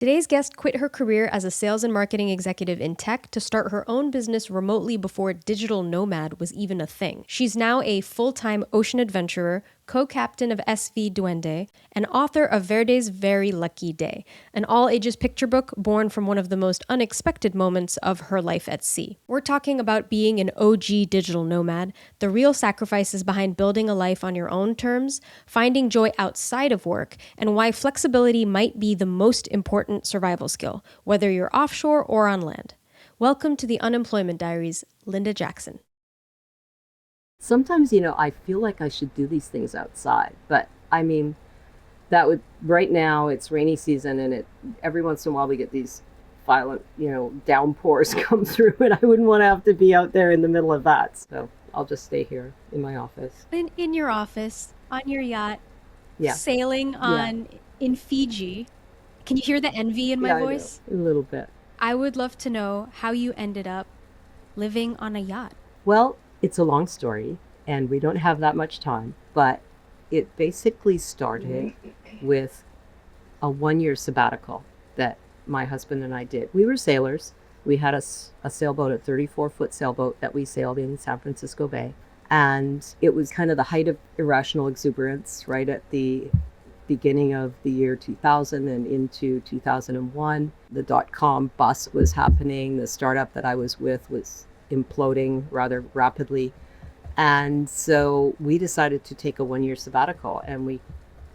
Today's guest quit her career as a sales and marketing executive in tech to start her own business remotely before digital nomad was even a thing. She's now a full-time ocean adventurer, co-captain of SV Duende, and author of Verde's Very Lucky Day, an all-ages picture book born from one of the most unexpected moments of her life at sea. We're talking about being an OG digital nomad, the real sacrifices behind building a life on your own terms, finding joy outside of work, and why flexibility might be the most important survival skill, whether you're offshore or on land. Welcome to the Unemployment Diaries, Linda Jackson. Sometimes, I feel like I should do these things outside, but right now it's rainy season and every once in a while we get these violent, downpours come through and I wouldn't want to have to be out there in the middle of that. So I'll just stay here in my office. In your office, on your yacht, Yeah. sailing Yeah. in Fiji. Can you hear the envy in my Yeah, voice? I know. A little bit. I would love to know how you ended up living on a yacht. Well, it's a long story and we don't have that much time, but it basically started with a 1 year sabbatical that my husband and I did. We were sailors. We had a sailboat, a 34-foot sailboat that we sailed in San Francisco Bay. And it was kind of the height of irrational exuberance right at the beginning of the year 2000 and into 2001. The dot-com bust was happening. The startup that I was with was imploding rather rapidly. And so we decided to take a 1 year sabbatical and we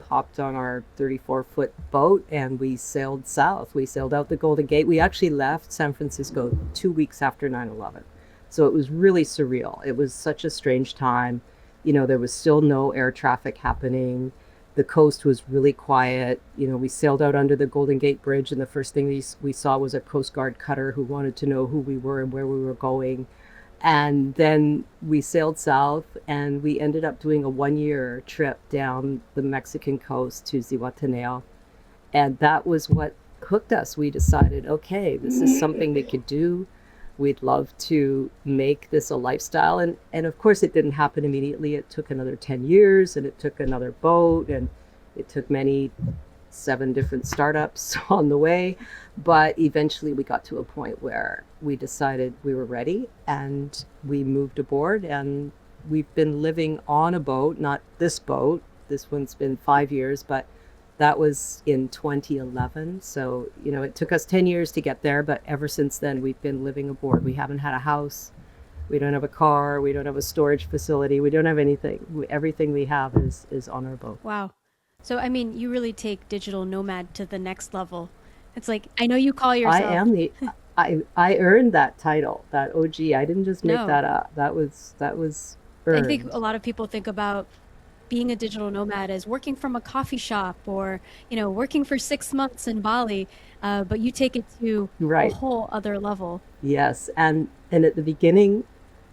hopped on our 34-foot boat and we sailed south. We sailed out the Golden Gate. We actually left San Francisco 2 weeks after 9/11. So it was really surreal. It was such a strange time. There was still no air traffic happening. The coast was really quiet. We sailed out under the Golden Gate Bridge and the first thing we saw was a Coast Guard cutter who wanted to know who we were and where we were going. And then we sailed south and we ended up doing a 1 year trip down the Mexican coast to Zihuatanejo. And that was what hooked us. We decided, okay, this is something we could do. We'd love to make this a lifestyle. And of course, it didn't happen immediately. It took another 10 years and it took another boat and it took 7 different startups on the way. But eventually we got to a point where we decided we were ready and we moved aboard and we've been living on a boat, not this boat. This one's been 5 years, but that was in 2011. So, it took us 10 years to get there, but ever since then we've been living aboard. We haven't had a house. We don't have a car. We don't have a storage facility. We don't have anything. Everything we have is on our boat. Wow. So, you really take digital nomad to the next level. It's like, I know you call yourself. I earned that title, that OG. I didn't just make No. that up. That was I earned. think a lot of people think about being a digital nomad as working from a coffee shop or, working for 6 months in Bali. But you take it to a Right. whole other level. Yes. And at the beginning,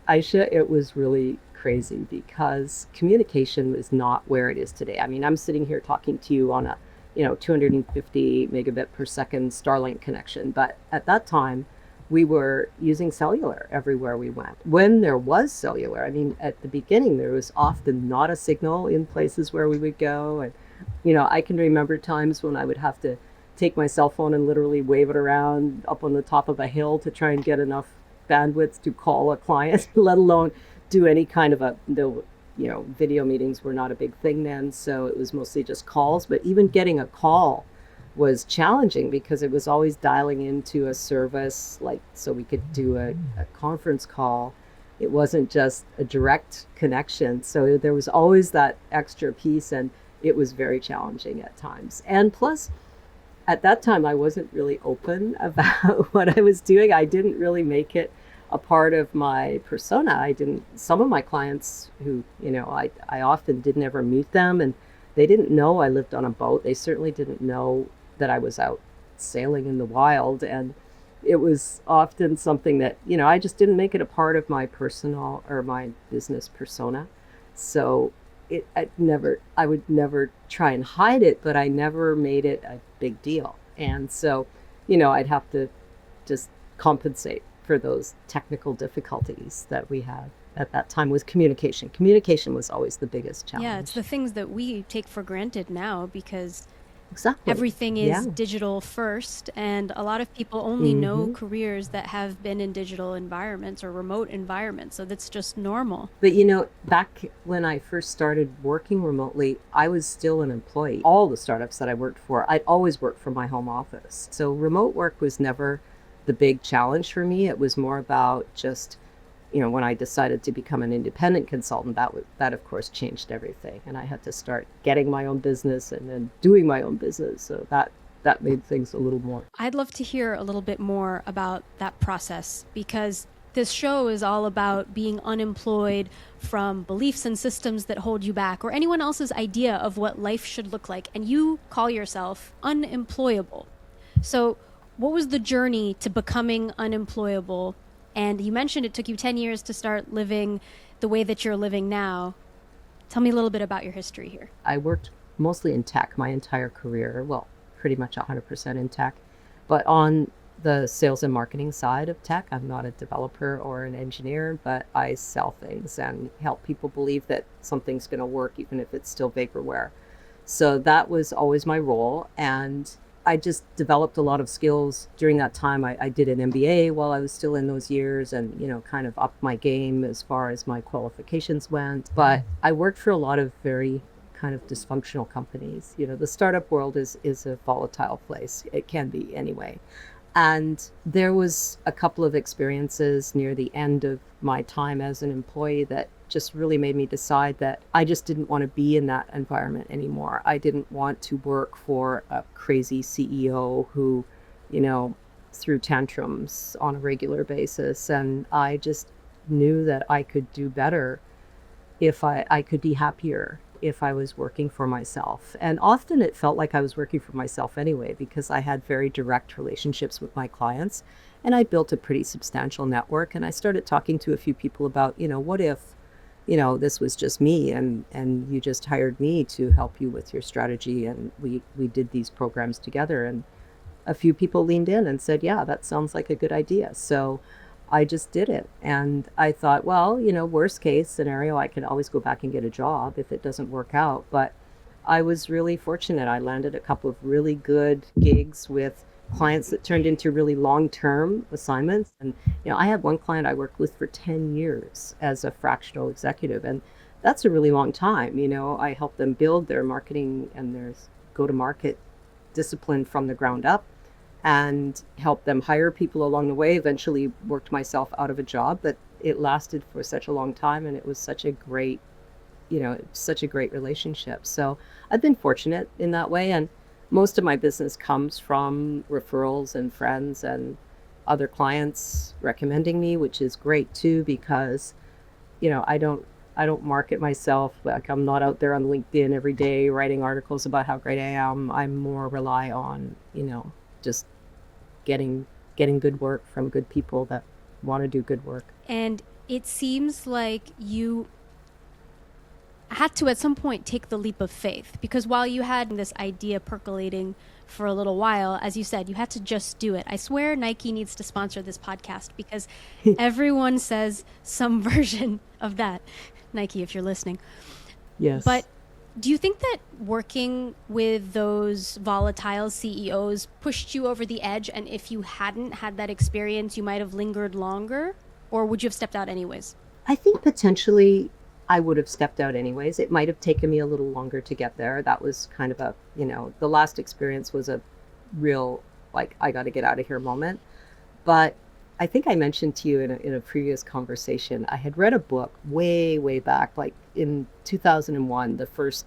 Aisha, it was really crazy because communication is not where it is today. I'm sitting here talking to you on a 250 megabit per second Starlink connection, but at that time we were using cellular everywhere we went. When there was cellular, at the beginning there was often not a signal in places where we would go, and I can remember times when I would have to take my cell phone and literally wave it around up on the top of a hill to try and get enough bandwidth to call a client, let alone do any kind of video meetings were not a big thing then, so it was mostly just calls. But even getting a call was challenging because it was always dialing into a service, so we could do a conference call. It wasn't just a direct connection, so there was always that extra piece, and it was very challenging at times. And plus, at that time I wasn't really open about what I was doing. I didn't really make it a part of my persona. Some of my clients who, I often didn't ever meet them, and they didn't know I lived on a boat. They certainly didn't know that I was out sailing in the wild. And it was often something that, I just didn't make it a part of my personal or my business persona. So I would never try and hide it, but I never made it a big deal. And so, I'd have to just compensate for those technical difficulties that we had at that time with communication. Communication was always the biggest challenge. Yeah, it's the things that we take for granted now because Exactly. everything Yeah. is digital first, and a lot of people only know Hmm. careers that have been in digital environments or remote environments, so that's just normal. But back when I first started working remotely, I was still an employee. All the startups that I worked for, I'd always worked from my home office. So remote work was never the big challenge for me. It was more about just, when I decided to become an independent consultant, that of course changed everything. And I had to start getting my own business and then doing my own business. So that made things a little more. I'd love to hear a little bit more about that process, because this show is all about being unemployed from beliefs and systems that hold you back or anyone else's idea of what life should look like. And you call yourself unemployable. So, what was the journey to becoming unemployable? And you mentioned it took you 10 years to start living the way that you're living now. Tell me a little bit about your history here. I worked mostly in tech my entire career. Well, pretty much 100% in tech. But on the sales and marketing side of tech, I'm not a developer or an engineer, but I sell things and help people believe that something's going to work, even if it's still vaporware. So that was always my role. And I just developed a lot of skills during that time. I did an MBA while I was still in those years and, kind of upped my game as far as my qualifications went. But I worked for a lot of very kind of dysfunctional companies. The startup world is a volatile place. It can be anyway. And there was a couple of experiences near the end of my time as an employee that just really made me decide that I just didn't want to be in that environment anymore. I didn't want to work for a crazy CEO who, you know, threw tantrums on a regular basis. And I just knew that I could do better if I could be happier if I was working for myself. And often it felt like I was working for myself anyway, because I had very direct relationships with my clients and I built a pretty substantial network. And I started talking to a few people about, what if, this was just me and you just hired me to help you with your strategy. And we did these programs together. And a few people leaned in and said, yeah, that sounds like a good idea. So I just did it. And I thought, well, worst case scenario, I can always go back and get a job if it doesn't work out. But I was really fortunate. I landed a couple of really good gigs with clients that turned into really long-term assignments. And, I had one client I worked with for 10 years as a fractional executive. And that's a really long time. I helped them build their marketing and their go-to-market discipline from the ground up and helped them hire people along the way. Eventually worked myself out of a job, but it lasted for such a long time and it was such a great relationship. So I've been fortunate in that way. And most of my business comes from referrals and friends and other clients recommending me, which is great too, because, I don't market myself. Like I'm not out there on LinkedIn every day writing articles about how great I am. I more rely on, just getting good work from good people that want to do good work. And it seems like you had to at some point take the leap of faith, because while you had this idea percolating for a little while, as you said, you had to just do it. I swear Nike needs to sponsor this podcast, because everyone says some version of that. Nike, if you're listening. Yes. But do you think that working with those volatile CEOs pushed you over the edge? And if you hadn't had that experience, you might have lingered longer? Or would you have stepped out anyways? I think potentially I would have stepped out anyways. It might have taken me a little longer to get there. That was kind of the last experience was a real, like, I got to get out of here moment. But I think I mentioned to you in a previous conversation, I had read a book way, way back, like in 2001, the first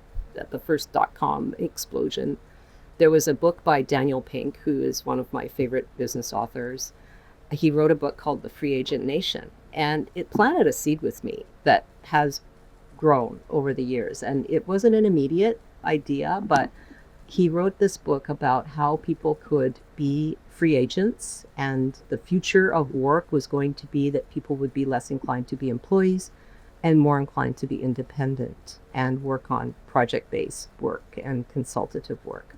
dot-com explosion. There was a book by Daniel Pink, who is one of my favorite business authors. He wrote a book called The Free Agent Nation, and it planted a seed with me that has grown over the years. And it wasn't an immediate idea, but he wrote this book about how people could be free agents, and the future of work was going to be that people would be less inclined to be employees and more inclined to be independent and work on project-based work and consultative work.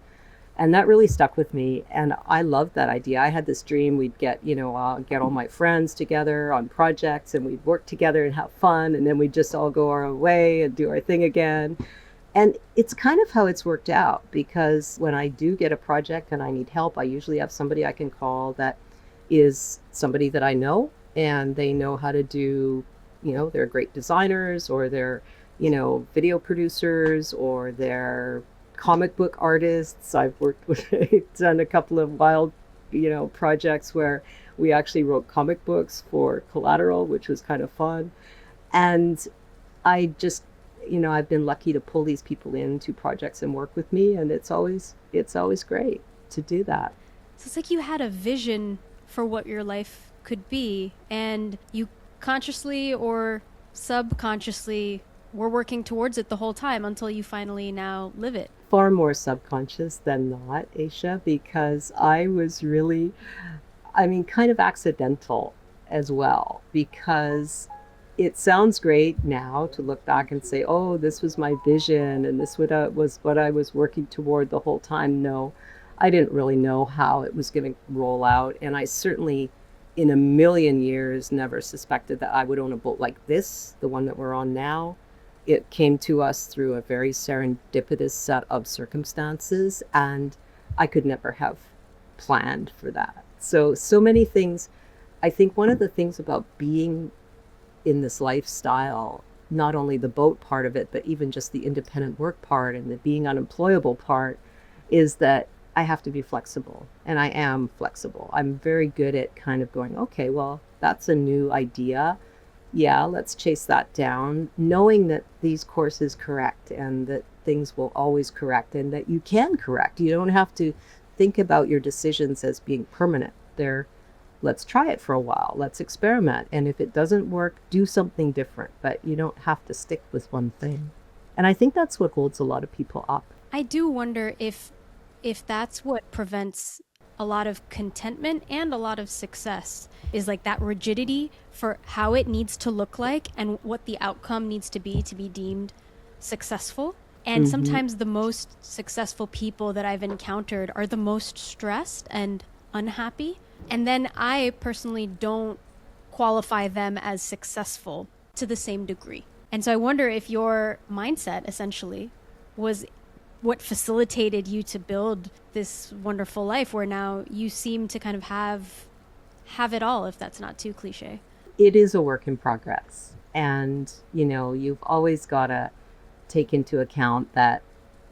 And that really stuck with me. And I loved that idea. I had this dream we'd get all my friends together on projects and we'd work together and have fun. And then we'd just all go our way and do our thing again. And it's kind of how it's worked out, because when I do get a project and I need help, I usually have somebody I can call that is somebody that I know, and they know how to do, they're great designers, or they're, video producers, or they're comic book artists. I've worked with, done a couple of wild, projects where we actually wrote comic books for collateral, which was kind of fun. And I just, I've been lucky to pull these people into projects and work with me, and it's always great to do that. So it's like you had a vision for what your life could be, and you consciously or subconsciously were working towards it the whole time until you finally now live it. Far more subconscious than not, Aisha, because I was really, kind of accidental as well, because it sounds great now to look back and say, oh, this was my vision and this was what I was working toward the whole time. No, I didn't really know how it was going to roll out. And I certainly, in a million years, never suspected that I would own a boat like this, the one that we're on now. It came to us through a very serendipitous set of circumstances, and I could never have planned for that. So many things. I think one of the things about being in this lifestyle, not only the boat part of it, but even just the independent work part and the being unemployable part, is that I have to be flexible. And I am flexible. I'm very good at kind of going, okay, well, that's a new idea. Yeah, let's chase that down, knowing that these courses correct and that things will always correct and that you can correct. You don't have to think about your decisions as being permanent. They're, let's try it for a while, let's experiment, and if it doesn't work, do something different, but you don't have to stick with one thing. And I think that's what holds a lot of people up. I do wonder if that's what prevents a lot of contentment and a lot of success, is like that rigidity for how it needs to look like and what the outcome needs to be deemed successful. And Mm-hmm. sometimes the most successful people that I've encountered are the most stressed and unhappy. And then I personally don't qualify them as successful to the same degree. And so I wonder if your mindset essentially was what facilitated you to build this wonderful life where now you seem to kind of have it all, if that's not too cliche. It is a work in progress, and you've always got to take into account that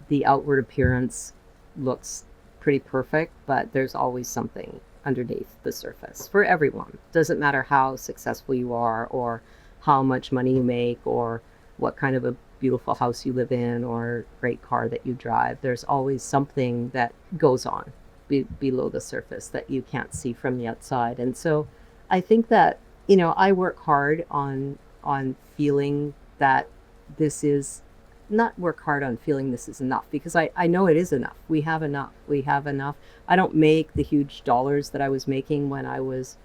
the outward appearance looks pretty perfect, but there's always something underneath the surface for everyone. Doesn't matter how successful you are, or how much money you make, or what kind of a beautiful house you live in, or great car that you drive. There's always something that goes on below the surface that you can't see from the outside. And so I think that, I work hard on feeling that this is not work hard on feeling this is enough, because I know it is enough. We have enough. We have enough. I don't make the huge dollars that I was making when I was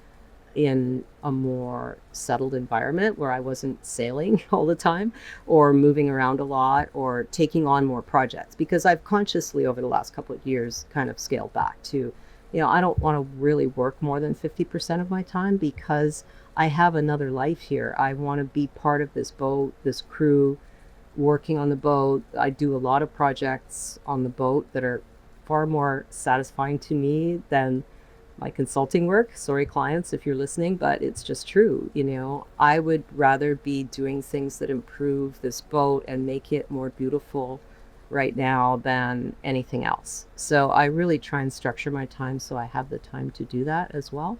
in a more settled environment where I wasn't sailing all the time, or moving around a lot, or taking on more projects, because I've consciously over the last couple of years kind of scaled back to, I don't want to really work more than 50% of my time, because I have another life here. I want to be part of this boat, this crew, working on the boat. I do a lot of projects on the boat that are far more satisfying to me than my consulting work. Sorry, clients, if you're listening, but it's just true. I would rather be doing things that improve this boat and make it more beautiful right now than anything else. So I really try and structure my time so I have the time to do that as well.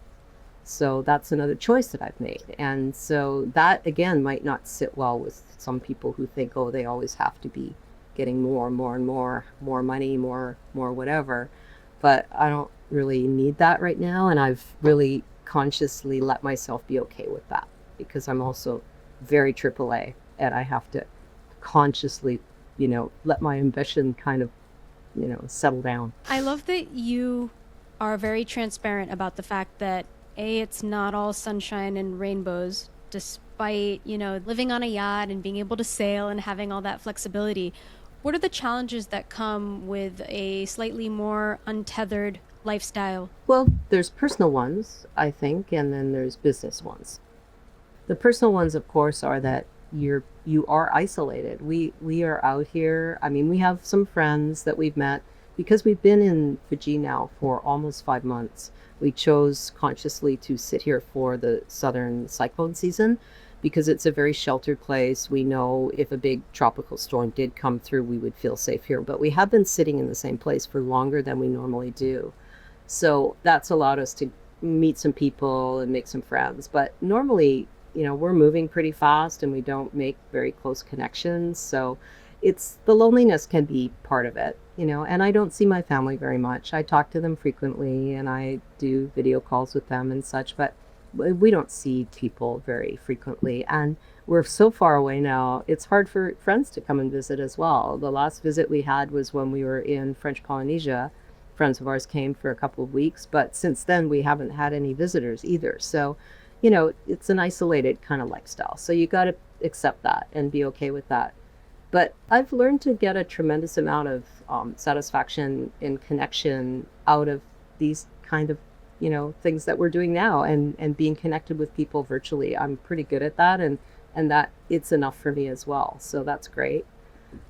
So that's another choice that I've made. And so that, again, might not sit well with some people who think, oh, they always have to be getting more and more and more money, more whatever. But I don't really need that right now. And I've really consciously let myself be okay with that, because I'm also very AAA, and I have to consciously, let my ambition kind of, settle down. I love that you are very transparent about the fact that it's not all sunshine and rainbows, despite, living on a yacht and being able to sail and having all that flexibility. What are the challenges that come with a slightly more untethered lifestyle? Well, there's personal ones, I think, and then there's business ones. The personal ones, of course, are that you are isolated. We are out here. I mean, we have some friends that we've met because we've been in Fiji now for almost 5 months. We chose consciously to sit here for the southern cyclone season because it's a very sheltered place. We know if a big tropical storm did come through, we would feel safe here. But we have been sitting in the same place for longer than we normally do. So that's allowed us to meet some people and make some friends. But normally, we're moving pretty fast and we don't make very close connections. So it's the loneliness can be part of it, and I don't see my family very much. I talk to them frequently and I do video calls with them and such, but we don't see people very frequently. And we're so far away now, it's hard for friends to come and visit as well. The last visit we had was when we were in French Polynesia. Friends of ours came for a couple of weeks, but since then we haven't had any visitors either. So, it's an isolated kind of lifestyle. So you got to accept that and be okay with that. But I've learned to get a tremendous amount of satisfaction and connection out of these kind of, things that we're doing now, and being connected with people virtually. I'm pretty good at that, and that it's enough for me as well. So that's great.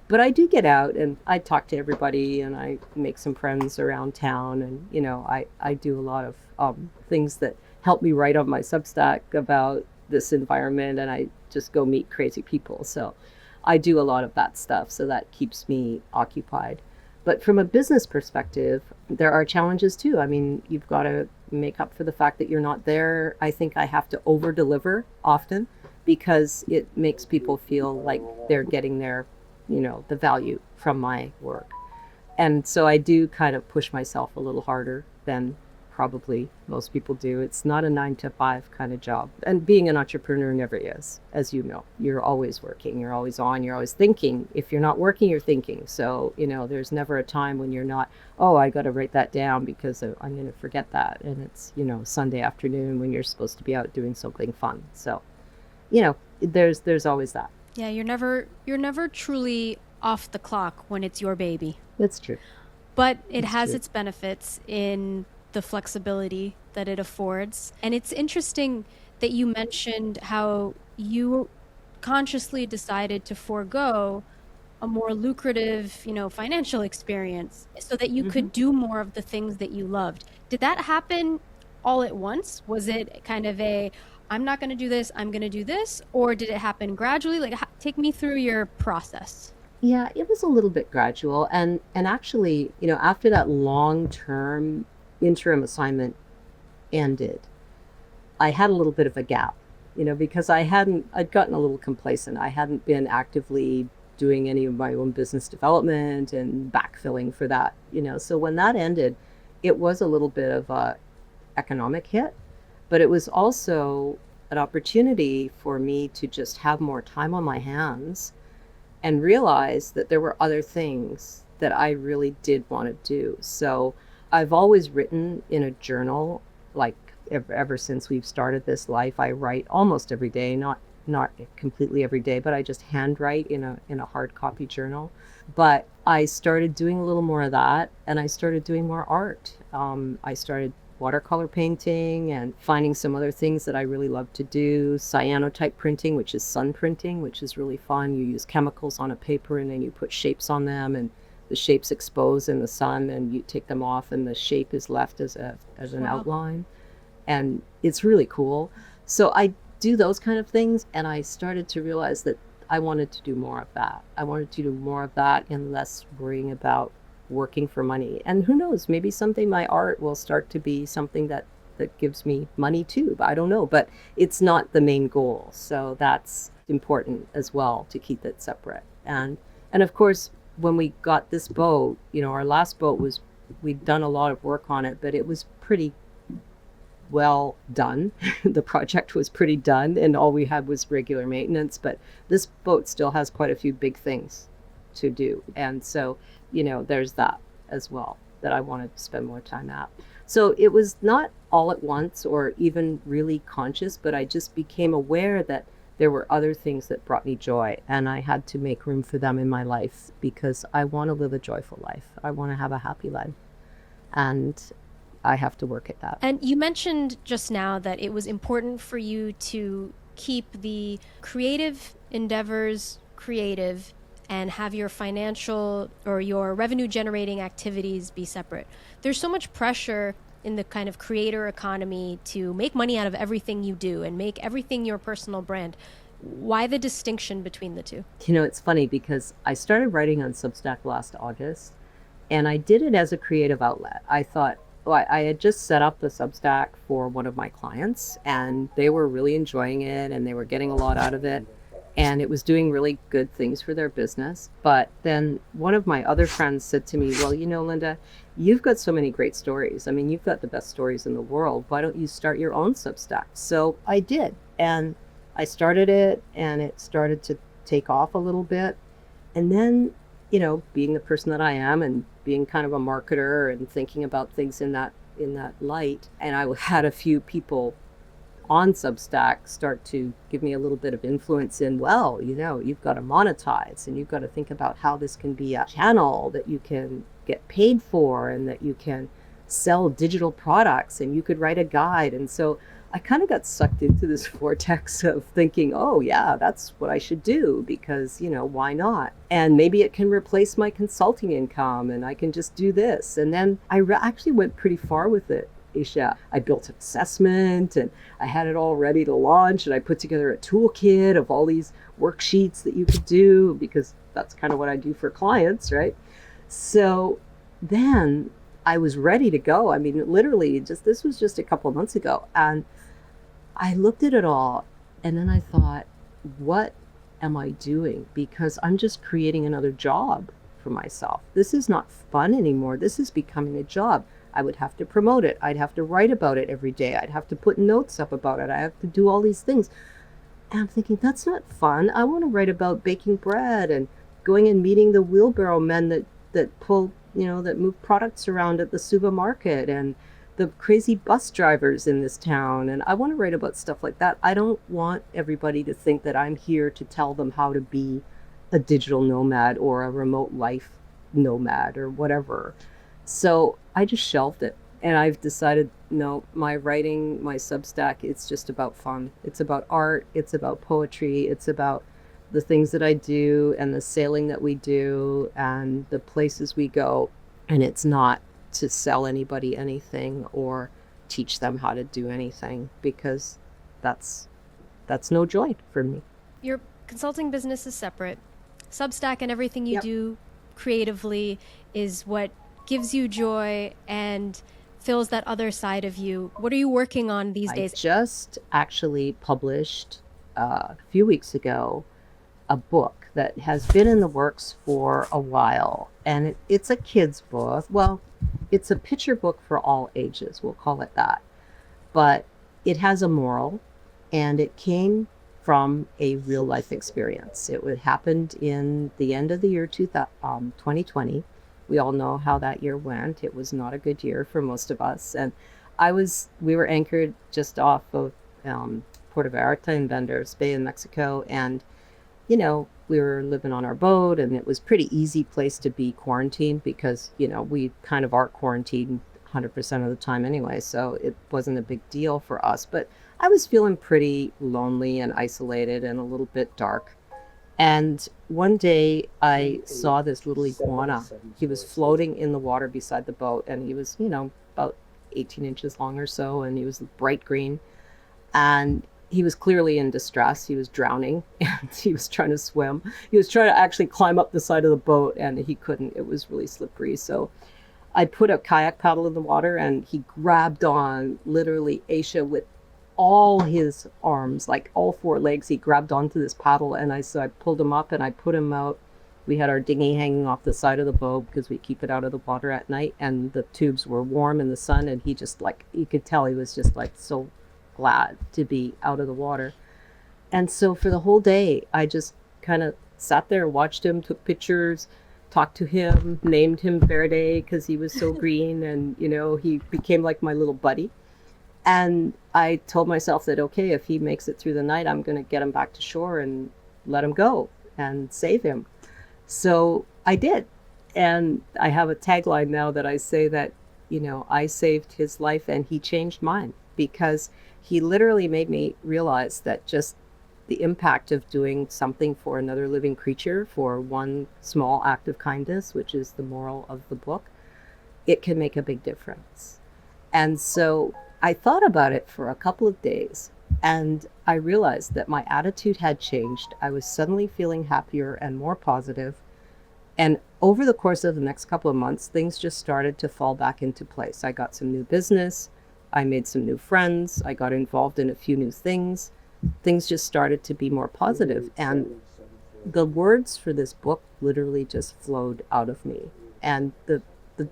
But I do get out and I talk to everybody and I make some friends around town. And, I do a lot of things that help me write on my Substack about this environment. And I just go meet crazy people. So I do a lot of that stuff. So that keeps me occupied. But from a business perspective, there are challenges too. I mean, you've got to make up for the fact that you're not there. I think I have to over deliver often because it makes people feel like they're getting their the value from my work. And so I do kind of push myself a little harder than probably most people do. It's not a 9 to 5 kind of job. And being an entrepreneur never is, as you know. You're always working, you're always on, you're always thinking. If you're not working, you're thinking. So, there's never a time when you're not, oh, I got to write that down because I'm going to forget that. And it's, Sunday afternoon when you're supposed to be out doing something fun. So, there's always that. Yeah, you're never truly off the clock when it's your baby. That's true. But it has its benefits in the flexibility that it affords. And it's interesting that you mentioned how you consciously decided to forego a more lucrative, financial experience so that you could do more of the things that you loved. Did that happen all at once? Was it kind of I'm not going to do this, I'm going to do this? Or did it happen gradually? Like, take me through your process. Yeah, it was a little bit gradual. And actually, after that long-term interim assignment ended, I had a little bit of a gap, because I'd gotten a little complacent. I hadn't been actively doing any of my own business development and backfilling for that, So when that ended, it was a little bit of a economic hit. But it was also an opportunity for me to just have more time on my hands and realize that there were other things that I really did want to do. So I've always written in a journal, like ever since we've started this life. I write almost every day, not completely every day, but I just handwrite in a hard copy journal. But I started doing a little more of that, and I started doing more art. I started watercolor painting and finding some other things that I really love to do. Cyanotype printing, which is sun printing, which is really fun. You use chemicals on a paper and then you put shapes on them, and the shapes expose in the sun, and you take them off and the shape is left as an outline. And it's really cool. So I do those kind of things, and I started to realize that I wanted to do more of that. I wanted to do more of that and less worrying about working for money. And who knows, maybe someday my art will start to be something that gives me money too. But I don't know, but it's not the main goal. So that's important as well, to keep it separate. And of course, when we got this boat, our last boat we'd done a lot of work on it, but it was pretty well done. The project was pretty done and all we had was regular maintenance, but this boat still has quite a few big things to do. And so, there's that as well that I wanted to spend more time at. So it was not all at once or even really conscious, but I just became aware that there were other things that brought me joy, and I had to make room for them in my life because I want to live a joyful life. I want to have a happy life, and I have to work at that. And you mentioned just now that it was important for you to keep the creative endeavors creative and have your financial or your revenue generating activities be separate. There's so much pressure in the kind of creator economy to make money out of everything you do and make everything your personal brand. Why the distinction between the two? It's funny because I started writing on Substack last August, and I did it as a creative outlet. I thought, well, I had just set up the Substack for one of my clients, and they were really enjoying it and they were getting a lot out of it. And it was doing really good things for their business. But then one of my other friends said to me, well, Linda, you've got so many great stories. I mean, you've got the best stories in the world. Why don't you start your own Substack? So I did. And I started it, and it started to take off a little bit. And then, being the person that I am and being kind of a marketer and thinking about things in that light, and I had a few people on Substack start to give me a little bit of influence in, well, you've got to monetize, and you've got to think about how this can be a channel that you can get paid for and that you can sell digital products and you could write a guide. And so I kind of got sucked into this vortex of thinking, oh yeah, that's what I should do because, why not? And maybe it can replace my consulting income and I can just do this. And then I actually went pretty far with it. Aisha. I built an assessment and I had it all ready to launch, and I put together a toolkit of all these worksheets that you could do because that's kind of what I do for clients, right? So then I was ready to go. I mean, literally, this was just a couple of months ago, and I looked at it all, and then I thought, what am I doing? Because I'm just creating another job for myself. This is not fun anymore. This is becoming a job. I would have to promote it. I'd have to write about it every day. I'd have to put notes up about it. I have to do all these things. And I'm thinking, that's not fun. I want to write about baking bread and going and meeting the wheelbarrow men that pull, that move products around at the supermarket, and the crazy bus drivers in this town. And I want to write about stuff like that. I don't want everybody to think that I'm here to tell them how to be a digital nomad or a remote life nomad or whatever. So I just shelved it, and I've decided, no, my writing, my Substack, it's just about fun. It's about art. It's about poetry. It's about the things that I do and the sailing that we do and the places we go. And it's not to sell anybody anything or teach them how to do anything, because that's no joy for me. Your consulting business is separate. Substack and everything you do creatively is what gives you joy and fills that other side of you. What are you working on these days? I just actually published a few weeks ago a book that has been in the works for a while, and it's a kid's book. Well, it's a picture book for all ages, we'll call it that, but it has a moral, and it came from a real life experience. It happened in the end of the year 2020. We all know how that year went. It was not a good year for most of us. And we were anchored just off of Puerto Vallarta in Banderas Bay in Mexico. And, we were living on our boat, and it was a pretty easy place to be quarantined because, we kind of are quarantined 100% of the time anyway. So it wasn't a big deal for us. But I was feeling pretty lonely and isolated and a little bit dark. And one day I saw this little iguana. He was floating in the water beside the boat, and he was, about 18 inches long or so, and he was bright green. And he was clearly in distress. He was drowning, and he was trying to swim. He was trying to actually climb up the side of the boat, and he couldn't. It was really slippery. So I put a kayak paddle in the water, and he grabbed on, literally, Aisha, with all his arms, like all four legs. He grabbed onto this paddle, and I pulled him up and I put him out. We had our dinghy hanging off the side of the boat because we keep it out of the water at night, and the tubes were warm in the sun, and he just, you could tell he was just so glad to be out of the water. And so for the whole day, I just kind of sat there, watched him, took pictures, talked to him, named him Verde because he was so green, and he became like my little buddy. And I told myself that, okay, if he makes it through the night, I'm going to get him back to shore and let him go and save him. So I did. And I have a tagline now that I say that, I saved his life and he changed mine, because he literally made me realize that just the impact of doing something for another living creature, for one small act of kindness, which is the moral of the book, it can make a big difference. And so I thought about it for a couple of days, and I realized that my attitude had changed. I was suddenly feeling happier and more positive. And over the course of the next couple of months, things just started to fall back into place. I got some new business. I made some new friends. I got involved in a few new things. Things just started to be more positive. And the words for this book literally just flowed out of me. And the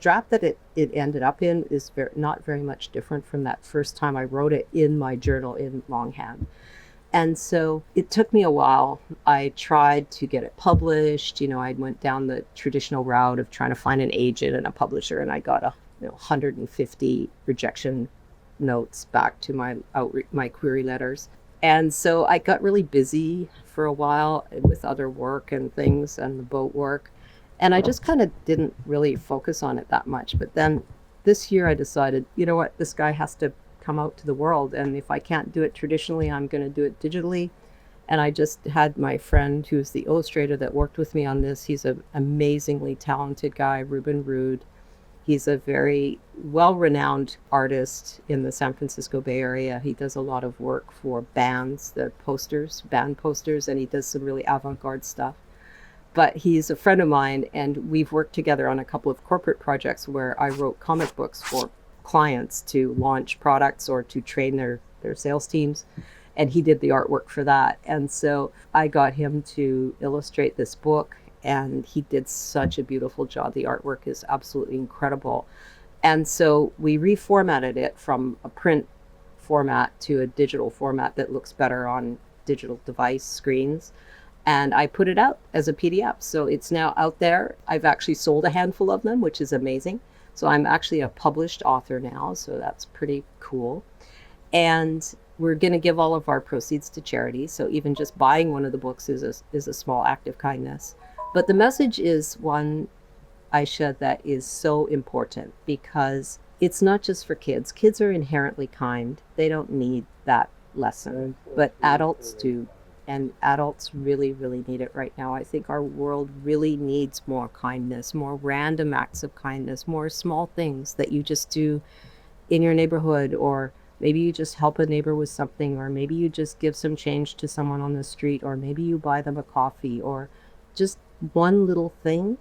draft that it ended up in is not very much different from that first time I wrote it in my journal in longhand. And so it took me a while. I tried to get it published. I went down the traditional route of trying to find an agent and a publisher, and I got 150 rejection notes back to my query letters. And so I got really busy for a while with other work and things and the boat work. And I just kind of didn't really focus on it that much. But then this year I decided, you know what, this guy has to come out to the world. And if I can't do it traditionally, I'm going to do it digitally. And I just had my friend who's the illustrator that worked with me on this. He's an amazingly talented guy, Ruben Rude. He's a very well-renowned artist in the San Francisco Bay Area. He does a lot of work for bands, band posters, and he does some really avant-garde stuff. But he's a friend of mine, and we've worked together on a couple of corporate projects where I wrote comic books for clients to launch products or to train their sales teams. And he did the artwork for that. And so I got him to illustrate this book, and he did such a beautiful job. The artwork is absolutely incredible. And so we reformatted it from a print format to a digital format that looks better on digital device screens. And I put it out as a PDF. So it's now out there. I've actually sold a handful of them, which is amazing. So I'm actually a published author now. So that's pretty cool. And we're going to give all of our proceeds to charity. So even just buying one of the books is a small act of kindness. But the message is one, Aisha, that is so important, because it's not just for kids. Kids are inherently kind. They don't need that lesson, but adults do. And adults really, really need it right now. I think our world really needs more kindness, more random acts of kindness, more small things that you just do in your neighborhood, or maybe you just help a neighbor with something, or maybe you just give some change to someone on the street, or maybe you buy them a coffee, or just one little thing.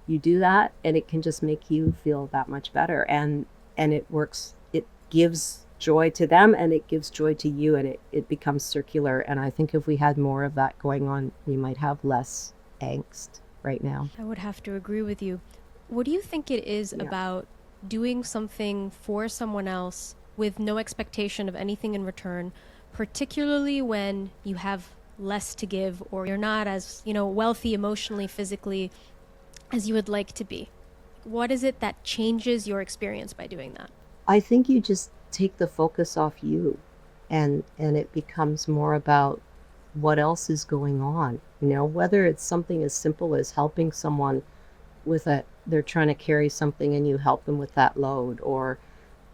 You do that and it can just make you feel that much better. And it works. It gives joy to them and it gives joy to you, and it becomes circular. And I think if we had more of that going on, we might have less angst right now. I would have to agree with you. What do you think it is about doing something for someone else with no expectation of anything in return, particularly when you have less to give, or you're not as, wealthy emotionally, physically as you would like to be? What is it that changes your experience by doing that? I think you just take the focus off you, and it becomes more about what else is going on. Whether it's something as simple as helping someone with they're trying to carry something and you help them with that load, or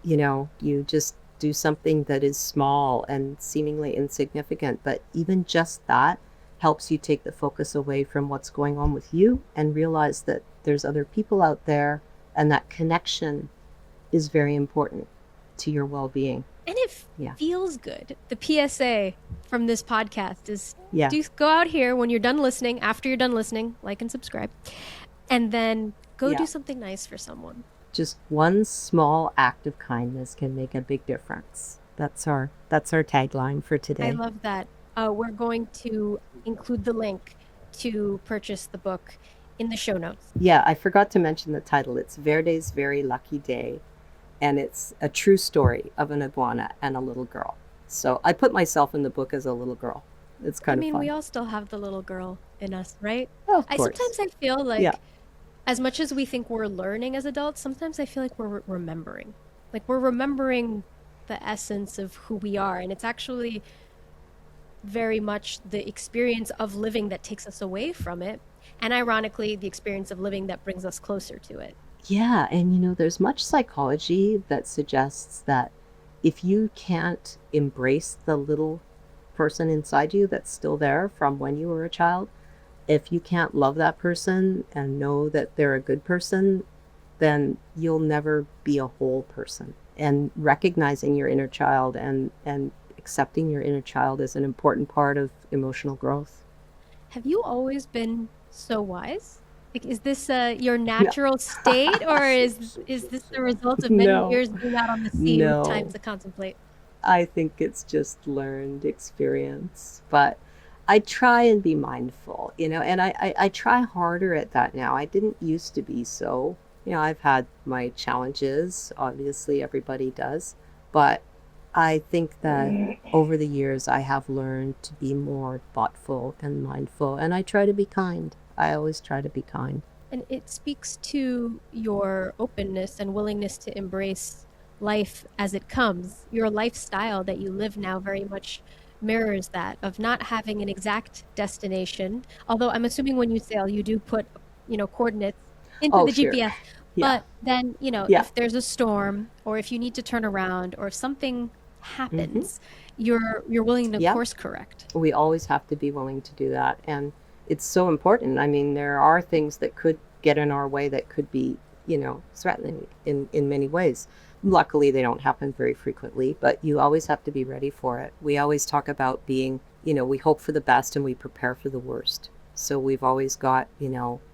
you just do something that is small and seemingly insignificant, but even just that helps you take the focus away from what's going on with you and realize that there's other people out there, and that connection is very important to your well-being. And it feels good. The PSA from this podcast is do go out here when you're done listening, after you're done listening, like and subscribe, and then go do something nice for someone. Just one small act of kindness can make a big difference. That's our tagline for today. I love that. We're going to include the link to purchase the book in the show notes. Yeah, I forgot to mention the title. It's Verde's Very Lucky Day, and it's a true story of an iguana and a little girl. So I put myself in the book as a little girl. It's kind of fun. We all still have the little girl in us, right? Oh, of course. Sometimes I feel like as much as we think we're learning as adults, sometimes I feel like we're remembering. Like we're remembering the essence of who we are. And it's actually very much the experience of living that takes us away from it. And ironically, the experience of living that brings us closer to it. Yeah. And, there's much psychology that suggests that if you can't embrace the little person inside you that's still there from when you were a child. If you can't love that person and know that they're a good person, then you'll never be a whole person. And recognizing your inner child and accepting your inner child is an important part of emotional growth. Have you always been so wise? Like, is this your No, natural state, or is this the result of many no, years being out on the sea with time no. to contemplate? I think it's just learned experience. But I try and be mindful, and I try harder at that now. I didn't used to be so. I've had my challenges. Obviously, everybody does. But I think that over the years, I have learned to be more thoughtful and mindful. And I try to be kind. I always try to be kind. And it speaks to your openness and willingness to embrace life as it comes. Your lifestyle that you live now very much mirrors that of not having an exact destination. Although I'm assuming when you sail, you do put, coordinates into Oh, the sure. GPS. Yeah. But then, Yeah. if there's a storm or if you need to turn around or if something Hmm. happens, you're willing to Yeah. course correct. We always have to be willing to do that. And it's so important. I mean, there are things that could get in our way that could be, threatening in many ways. Luckily, they don't happen very frequently, but you always have to be ready for it. We always talk about being, we hope for the best and we prepare for the worst. So we've always got,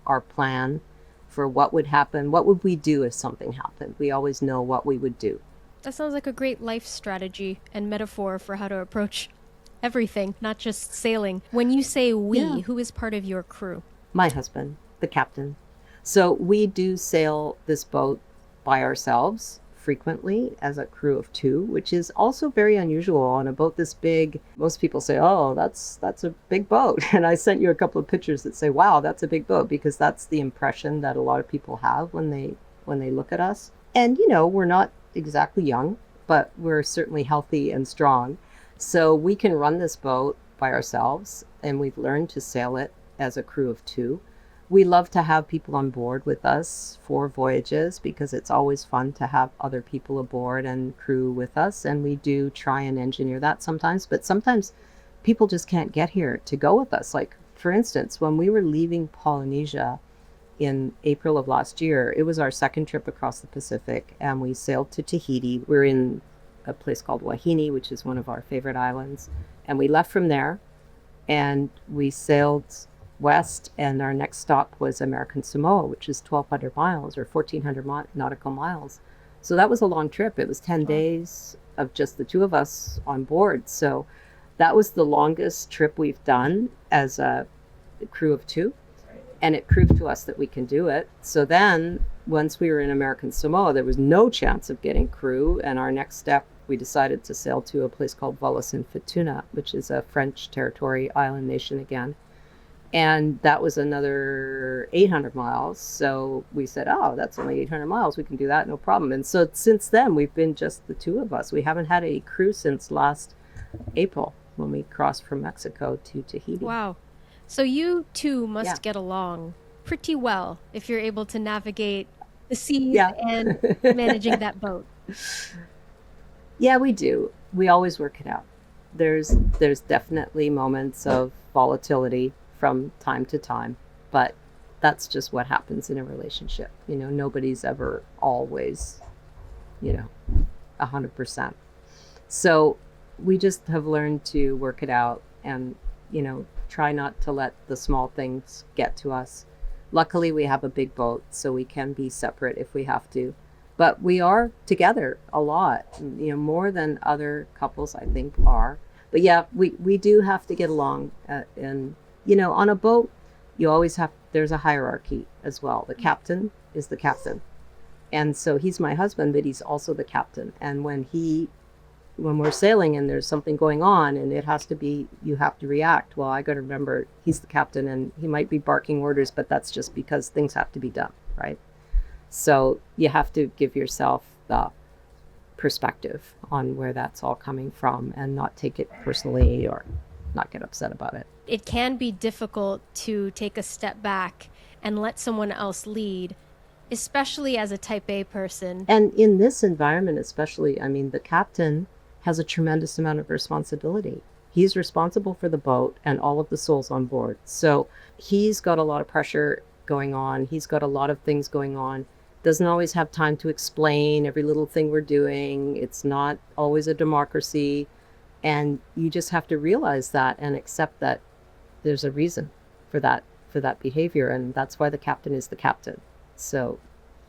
our plan for what would happen. What would we do if something happened? We always know what we would do. That sounds like a great life strategy and metaphor for how to approach everything, not just sailing. When you say Yeah. we, who is part of your crew? My husband, the captain. So we do sail this boat by ourselves frequently as a crew of two, which is also very unusual on a boat this big. Most people say, "Oh, that's a big boat." And I sent you a couple of pictures that say, "Wow, that's a big boat," because that's the impression that a lot of people have when they look at us. And we're not exactly young, but we're certainly healthy and strong. So we can run this boat by ourselves, and we've learned to sail it as a crew of two. We love to have people on board with us for voyages because it's always fun to have other people aboard and crew with us. And we do try and engineer that sometimes, but sometimes people just can't get here to go with us. Like, for instance, when we were leaving Polynesia in April of last year, it was our second trip across the Pacific, and we sailed to Tahiti. We're in a place called Wahine, which is one of our favorite islands. And we left from there and we sailed west, and our next stop was American Samoa, which is 1,200 miles or 1,400 nautical miles. So that was a long trip. It was 10 Wow. days of just the two of us on board. So that was the longest trip we've done as a crew of two, and it proved to us that we can do it. So then, once we were in American Samoa, there was no chance of getting crew, and our next step, we decided to sail to a place called Wallis and Futuna, which is a French territory island nation again. And that was another 800 miles. So we said, oh, that's only 800 miles. We can do that, no problem. And so since then, we've been just the two of us. We haven't had a crew since last April when we crossed from Mexico to Tahiti. Wow. So you two Yeah. must get along pretty well if you're able to navigate the seas Yeah. and managing that boat. Yeah, we do. We always work it out. There's definitely moments of volatility from time to time, but that's just what happens in a relationship. Nobody's ever always, you know, 100%. So we just have learned to work it out and, try not to let the small things get to us. Luckily, we have a big boat, so we can be separate if we have to. But we are together a lot, more than other couples, I think, are. But yeah, we do have to get along. And, on a boat, you always there's a hierarchy as well. The captain is the captain. And so he's my husband, but he's also the captain. And when we're sailing and there's something going on and you have to react. Well, I got to remember he's the captain and he might be barking orders, but that's just because things have to be done, right? So you have to give yourself the perspective on where that's all coming from and not take it personally or not get upset about it. It can be difficult to take a step back and let someone else lead, especially as a type A person. And in this environment, especially, I mean, the captain has a tremendous amount of responsibility. He's responsible for the boat and all of the souls on board. So he's got a lot of pressure going on. He's got a lot of things going on. Doesn't always have time to explain every little thing we're doing. It's not always a democracy. And you just have to realize that and accept that there's a reason for that behavior. And that's why the captain is the captain. So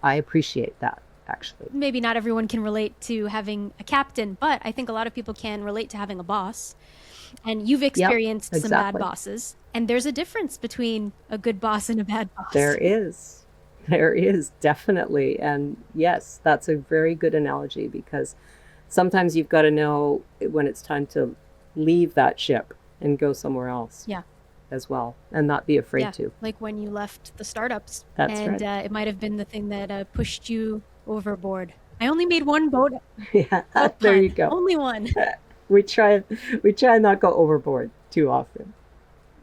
I appreciate that, actually. Maybe not everyone can relate to having a captain, but I think a lot of people can relate to having a boss. And you've Yep, experienced some bad exactly. bosses. And there's a difference between a good boss and a bad boss. There is. There is, definitely. And yes, that's a very good analogy because sometimes you've got to know when it's time to leave that ship and go somewhere else Yeah. as well and not be afraid Yeah. to. Like when you left the startups. That's And right. it might have been the thing that pushed you overboard. I only made one Yeah, boat there you pun. go. Only one. We try we try not go overboard too often,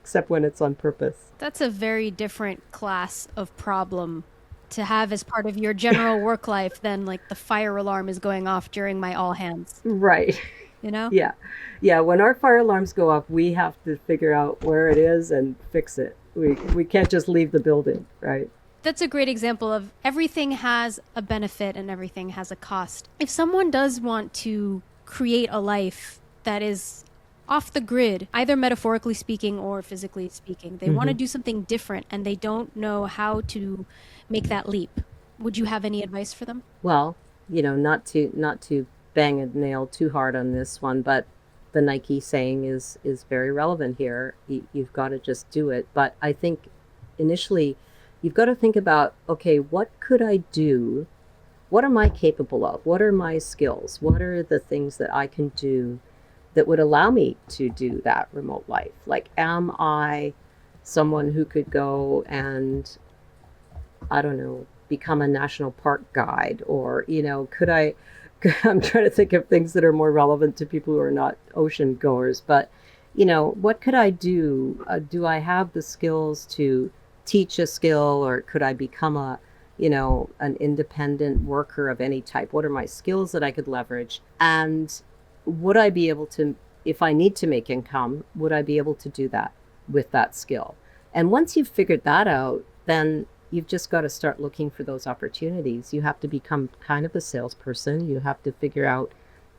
except when it's on purpose. That's a very different class of problem to have as part of your general work life than like the fire alarm is going off during my all hands, Right. you know? Yeah. Yeah, when our fire alarms go off, we have to figure out where it is and fix it. We can't just leave the building, right? That's a great example of everything has a benefit and everything has a cost. If someone does want to create a life that is off the grid, either metaphorically speaking or physically speaking, they want to do something different and they don't know how to make that leap. Would you have any advice for them? Well, not to bang a nail too hard on this one, but the Nike saying is very relevant here. You've got to just do it. But I think initially you've got to think about, okay, what could I do? What am I capable of? What are my skills? What are the things that I can do that would allow me to do that remote life? Like, am I someone who could go and, I don't know, become a national park guide? Or, could I? I'm trying to think of things that are more relevant to people who are not ocean goers. But, what could I do? Do I have the skills to teach a skill, or could I become an independent worker of any type? What are my skills that I could leverage? And would I be able to, if I need to make income, would I be able to do that with that skill? And once you've figured that out, then you've just got to start looking for those opportunities. You have to become kind of a salesperson. You have to figure out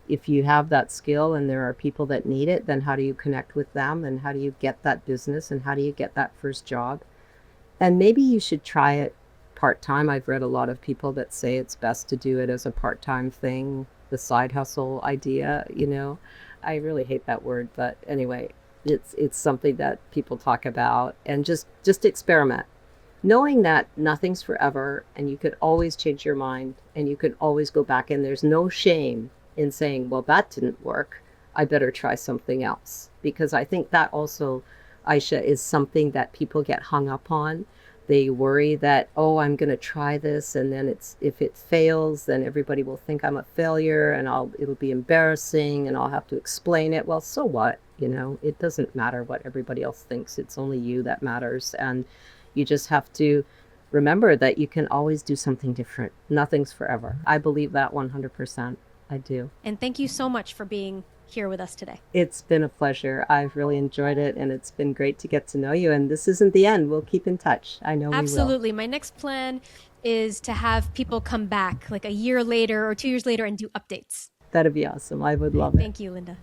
if you have that skill and there are people that need it, then how do you connect with them and how do you get that business and how do you get that first job? And maybe you should try it part time. I've read a lot of people that say it's best to do it as a part time thing, the side hustle idea. I really hate that word, but anyway, it's something that people talk about and just experiment. Knowing that nothing's forever and you could always change your mind and you could always go back and there's no shame in saying, well, that didn't work. I better try something else. Because I think that also, Aisha, is something that people get hung up on. They worry that, oh, I'm going to try this, and then if it fails, then everybody will think I'm a failure, and it'll be embarrassing, and I'll have to explain it. Well, so what? It doesn't matter what everybody else thinks. It's only you that matters, and you just have to remember that you can always do something different. Nothing's forever. I believe that 100%. I do. And thank you so much for being here with us today. It's been a pleasure. I've really enjoyed it, and it's been great to get to know you. And this isn't the end. We'll keep in touch. I know we will. Absolutely. My next plan is to have people come back like a year later or 2 years later and do updates. That'd be awesome. I would love it. Thank you, Linda.